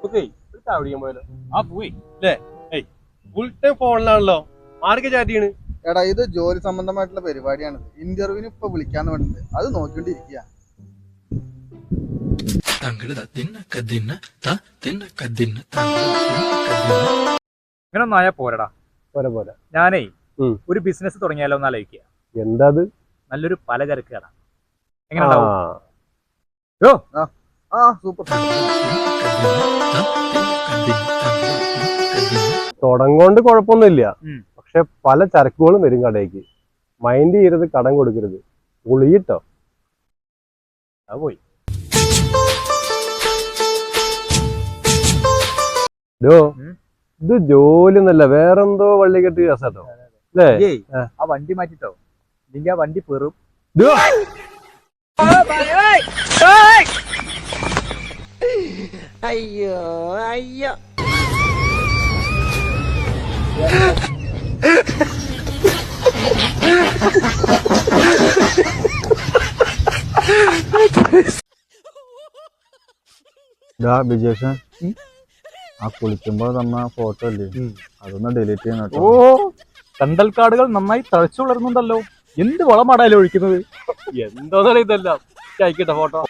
പോയാലോ? ആ പോയി അല്ലേ? ഫുൾ ടൈം ഫോണിലാണല്ലോ. ആരൊക്കെ ചാറ്റ് ചെയ്യണ്? എടാ ഇത് ജോലി സംബന്ധമായിട്ടുള്ള പരിപാടിയാണ്. ഇന്റർവ്യൂവിന് ഇപ്പൊ വിളിക്കാന്ന് പറഞ്ഞിട്ട് അത് നോക്കിക്കൊണ്ടിരിക്കുക. ഇങ്ങനൊന്നും ആയാ പോരടാ. പോരാ. ഞാനേ ഒരു ബിസിനസ് തുടങ്ങിയാലോ എന്ന് ആലോചിക്കുക. എന്താ നല്ലൊരു പലചരക്ക് കട. എങ്ങനെ സൂപ്പർ. തുടങ്ങോണ്ട് കുഴപ്പമൊന്നുമില്ല. പക്ഷെ പല ചരക്കുകളും വരും കടയ്ക്ക്. മൈൻഡ് ചെയ്യരുത്, കടം കൊടുക്കരുത്. ഉളിയിട്ടോ അത് പോയി. ഇത് ജോലി ഒന്നല്ല, വേറെന്തോ വള്ളിക്കെട്ട് കേസാട്ടോ അല്ലേ? ആ വണ്ടി മാറ്റിട്ടോ, ഇല്ലെങ്കിൽ ആ വണ്ടി പെറും. അയ്യോ അയ്യോ. വിജേഷൻ, ആ കുളിക്കുമ്പോ തന്ന ഫോട്ടോ അല്ലേ, അതൊന്ന് ഡിലീറ്റ് ചെയ്യണം കേട്ടോ. ഓ, കണ്ടൽക്കാടുകൾ നന്നായി തഴച്ചു വളർന്നുണ്ടല്ലോ. എന്ത് വളമാടാലോ ഒഴിക്കുന്നത്? എന്തോന്നാണ് ഇതെല്ലാം? അയക്കട്ടെ ഫോട്ടോ.